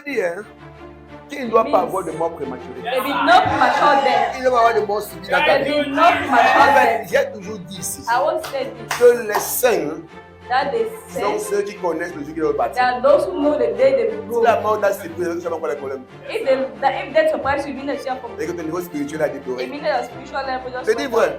dit, hein, qu'il ne doit pas avoir de mort prématurée. There will not mature death. Il ne doit pas avoir de mort subie dans ta There vie. will not mature death. J'ai toujours dit ici I won't say this. que les saints That they sont say ceux qui connaissent le jour qui va there partir. are those who know the day they will Si go. la mort t'a surpris, tu sais pas quoi les problèmes. If death surprise you, it means that you are from. Et que ton niveau spirituel a It déploré. means that your spiritual level just. C'est dit vrai.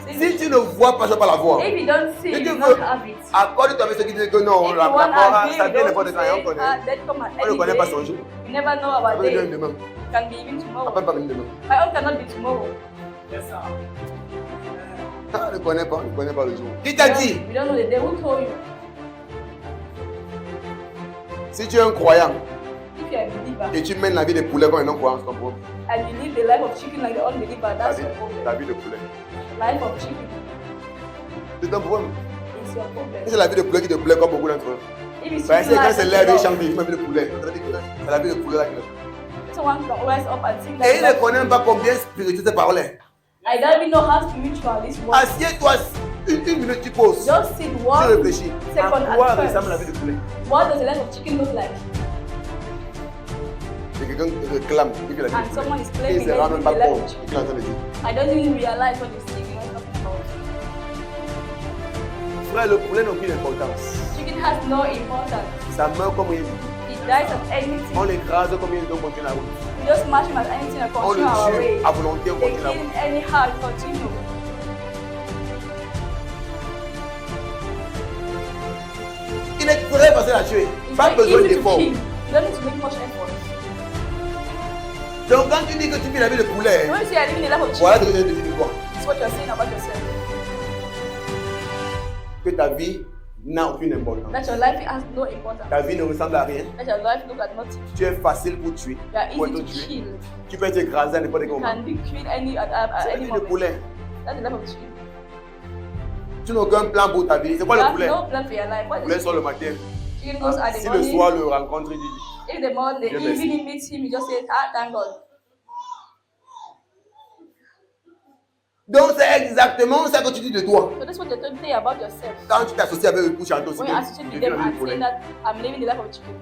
See, Si tu ne vois pas, tu ne vas pas la voir. if you don't see, Si you tu will veux, not have it. accorde-toi avec ceux qui disent que non, If la you want mort, to agree ça with vient those n'importe who quand, on say, connaît. death come at On ne any connaît pas day, son jour. you never know our Ça peut day. venir demain. It can be even Ça tomorrow. peut pas venir demain. My own cannot be tomorrow. On ne connaît pas le jour. Qui t'a dit? We don't know the day. Who told you? Si tu es un croyant If you are a believer et tu mènes la vie des poulets comme un non-croyant, c'est ton problème. and you live the life of chicken like the unbeliever, that's your La problem. vie de poulet. Life of chicken C'est ton problème. is your problem. Si c'est la vie de poulet qui te plaît comme beaucoup d'entre eux. If it's Ben, c'est quand c'est l'air, ils life, chantent, ils mettent le poulet. C'est la vie de poulet là qui le fait. someone can rise up and sing Et il ne that. connaît même pas combien spirituel cette parole est. I don't even know how spiritual this was. Assieds-toi une minute, tu poses. Just sit Tu one réfléchis. second À quoi at ressemble la vie first. de poulet? What does the life of chicken look like? Et quelqu'un réclame qu'il fait la vie And de someone poulet. is claiming Il ne se rend même pas the life compte of ce chicken. qu'il est en train de dire. I don't even realize what you're saying. What you're talking about. Frère, le poulet n'a aucune importance. Chicken has no importance. Ça meurt comme il It dies of anything. on l'écrase comme il doit continuer la route. We just smash him as anything and On le continue our tue way. à volonté, on They continue la kill route. him anyhow and continue. Il est très facile à tuer. It's Pas very besoin easy to d'effort. kill. You don't need to make much effort. Donc quand tu dis que tu vis la vie de poulet, When you say I live in the life of chicken, voilà ce que je viens de dire de toi. it's what you're saying about yourself. Que ta vie n'a aucune importance. That your life has no importance. Ta vie ne ressemble à rien. That your life look at nothing. Tu es facile pour tuer. You are Pour easy être to tué. kill. Tu peux être écrasé à n'importe quel You moment. can be killed at C'est la any vie de moment. poulet. That's the life of chicken. Tu n'as aucun plan pour ta vie. C'est quoi You le have poulet? no plan for your life. What Le poulet is sort le matin. chicken goes at the Si le morning. soir le rencontre, il dit If the morning, the Dieu merci. evening meets him, you just say, thank God. donc c'est exactement ça que tu dis de toi. So that's what you're talking about yourself. Quand tu t'associes avec le coup chanton, When you associate with them and say that I'm living the life of chicken.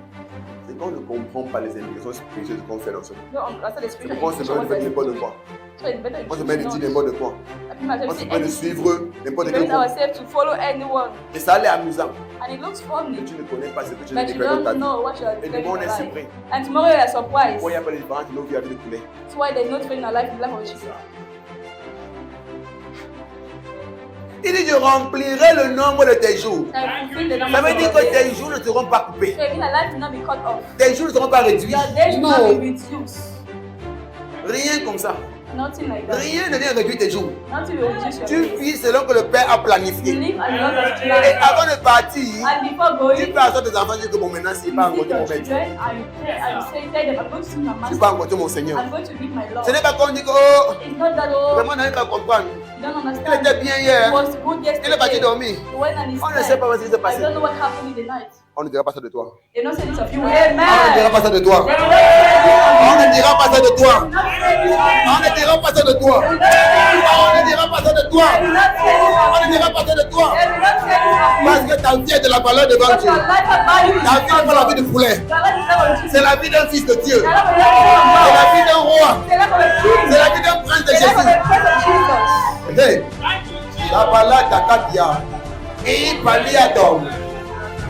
c'est qu'on ne comprend pas les implications spirituelles qu'on fait dans ce monde. You don't understand the C'est spiritual pourquoi on se met implication de what faire n'importe you're quoi. doing. So it's better On se if met you de dire know. n'importe quoi. People On say se met de anything. suivre n'importe We quel limit point. ourselves to follow anyone. Et ça a l'air amusant. And it looks Mais funny. tu ne connais pas ce que tu But dis you dans ta don't vie. know what you're Et doing le monde in est your life. surpris. And tomorrow you're surprised. Pourquoi il n'y a pas de différence entre nos vies avec le poulet? That's why there's no difference in our life in the life of chicken. Il dit je remplirai le nombre de tes jours. So I fulfill the Ça number veut of dire your que days. tes jours ne seront pas coupés. So it means that life will not be cut off. Tes jours ne seront pas réduits. Your days will not Non, be reduced. rien comme ça. Nothing like that. Rien ne vient réduire tes jours. Nothing will reduce your Tu days. vis selon que le Père a You planifié. live as God has Et planned. avant de partir, And before tu going, peux asseoir tes enfants et dire que bon maintenant c'est you pas see encore your mon maître. children and you pray and you say, tell them, I'm going to see my Je suis master. pas encore mon Seigneur. I'm going to meet my Lord. Ce n'est pas qu'on dit que oh, It's not that, oh, vraiment on n'arrive pas à comprendre. you don't Il understand. était bien It hier. was good Il est parti yesterday. dormir. He went and he On ne sait pas slept. ce qui s'est I passé. don't know what happened in the night. On ne dira pas ça de toi. They don't say this of you. On ne dira Amen. pas ça de toi. They don't say On ne dira pas ça de toi. this of you. On ne dira pas ça de toi. On ne dira pas ça de toi. They will not say this On of ne you. dira pas ça de toi. They will not say this of you. Parce que ta vie est de la valeur devant Because Dieu. your life has value in Ta vie n'est pas la vie de poulet. Your life is not of Jesus. C'est la vie d'un fils de Dieu. Your life is C'est la not vie d'un roi. of God. It's the life of a king. C'est la vie d'un prince de It's the life of Jésus. a prince of Jesus. Hey. Shabala takatia. Ipaliatom.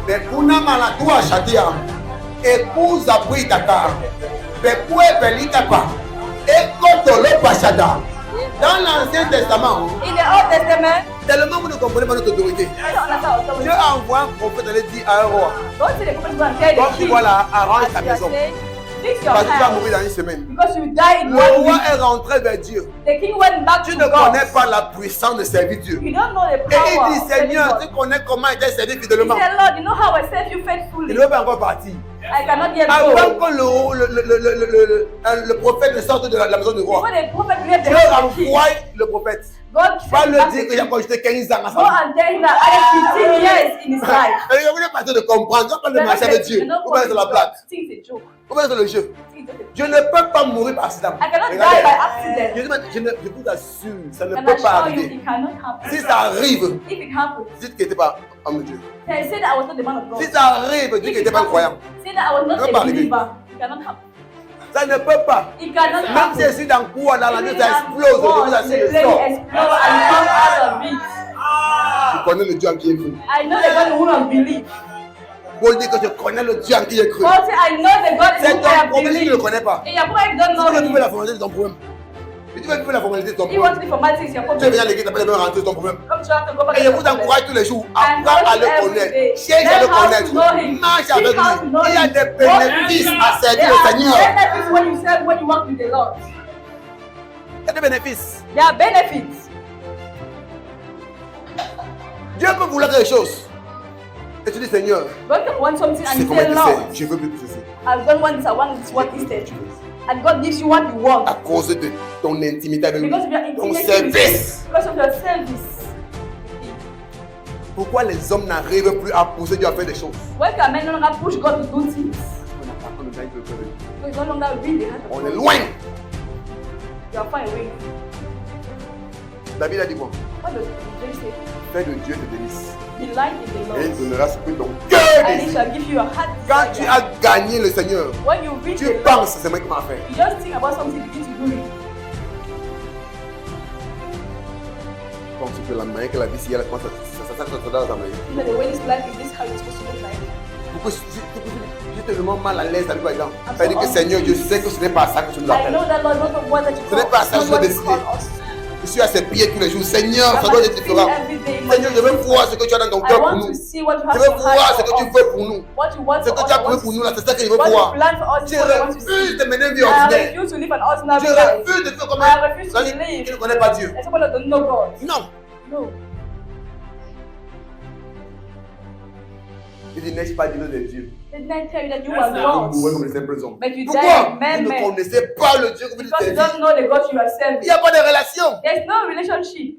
Bekuna malatua shatia. Ekuza buitaka. Bekue belitapa. Ekotolo pashada. Dans l'Ancien Testament, In the Old Testament, tellement vous ne comprenez pas notre autorité. you don't understand authority. Dieu envoie un prophète aller dire à un roi, Go to the prophet go and tell donc the king. voilà, arrange As ta you are maison. saying, fix your Parce que tu vas house mourir dans une semaine. because you die in Le 1 roi week. est rentré vers Dieu. The king went back Tu to ne God. connais pas la puissance de servir Dieu. You don't know the Et power il dit, of serving Seigneur, God. tu connais comment il t'a servi He fidèlement. said, Lord, you know how I serve you Il faithfully. ne veut pas encore partir. I cannot yet Avant go. que le prophète ne sorte de la maison du roi, Before the prophet left the Dieu house of the king, envoie le prophète. God Va sent lui back dire the qu'il a king. conjeté 15 ans à Go sa vie. and tell him that I have 15 years in his life. Et il voulait passer de comprendre. Tu vas pas de marcher avec Dieu. Ou bien c'est la blague. Think it's a joke. Ou bien c'est le jeu. Think it's just a joke. Je ne peux pas mourir par accident. I cannot die Regardez. by accident. Je vous assure, ça ne And I peut pas assure you, arriver. it cannot happen. Si ça arrive, If it happens, dites qu'il n'était pas homme de Dieu. then say that I was not the man of God. Si ça arrive, dites qu'il If n'était it pas un croyant. happens, say that I was not Ça peut pas a arriver. believer. It cannot happen. Ça ne peut pas. It cannot Même happen. si je suis dans le cours, dans la nuit, Even ça if I'm explose. born, Ça the se plane sort. explode and come out of it. Je connais le Dieu en qui j'ai cru. I know the God who I believe. Paul dit que je connais le Dieu en qui j'ai cru. Paul said, I know the God C'est who I ton problème si tu ne le believe. connais pas. Et après, you don't Si tu know veux vivre la him. formalité de ton problème. Si tu veux vivre la formalité de ton He wants problème. to be formality, it's your Tu veux problem. venir à l'église, t'appelles même rentrer ton problème. Come to have to go back Et to je your vous problem. encourage tous les jours. And Apprends à God le every connaître. day. Cherche à Learn le how to connaître. know him. Marche Seek avec how to know lui. Il y a him. des Walk with bénéfices him. à There servir le are Seigneur. benefits when you serve, when you walk with the Lord. Il y a des bénéfices. There are benefits. Dieu peut vouloir quelque chose. Et tu dis, Seigneur, God can want something and c'est you comment say, tu Lord, fais. Je veux plus de ceci. I don't want this, I want this, what is it? And God gives you what you want. À cause de ton intimité avec lui. Because of your Ton intimacy with service. Him. Because of your service. Pourquoi les hommes n'arrivent plus à pousser Dieu à faire des choses? Why can men no longer push God to do things? On n'a pas encore le temps de le faire. Because it's no longer really hard. On est loin. You are far away. David a dit quoi? What does James say? Fais de Dieu tes délices. Delight in the Et il Lord. donnera ce que ton cœur And He désire. shall give you a heart Quand tu desire. as gagné le Seigneur, When you reach tu the Lord, penses, c'est moi qui m'a fait. you just think about something, you begin to do it. Comme tu peux la manière que la vie, si elle commence à dans ta main. You know, the way this life is, this is how it's supposed to look like. Pourquoi je suis tellement mal à l'aise avec toi. C'est-à-dire que Seigneur, je sais que ce n'est pas ça que tu nous I appelles. know that Lord, not the word that you Ce n'est call, pas ça que not je what dois you décider. call us. Je suis à ses pieds tous les jours. Seigneur, ça I doit must être see différent. every day. Seigneur, je veux voir ce que tu as dans ton I cœur pour want nous. to see what you Je have veux in your heart voir ce for que tu us. veux pour nous. What you want Ce for que us, tu as I prévu want to pour nous, see. là, c'est ça que je veux What you voir. plan for us, Je is what I want to see. refuse de mener une vie I ordinaire. refuse to live an ordinary Je life. refuse de faire comme I refuse to un qui live ne connaît pas Dieu. as someone that doesn't know God. Non. No. Il dit, n'ai-je pas dit le de Dieu? Didn't I tell you that you Vous are mourrez lost? comme les simples hommes. But you Pourquoi? die, Vous man. ne connaissez pas le Dieu que vous Because you serviez. don't know the God you are Il serving. n'y a pas de relation. There's no relationship.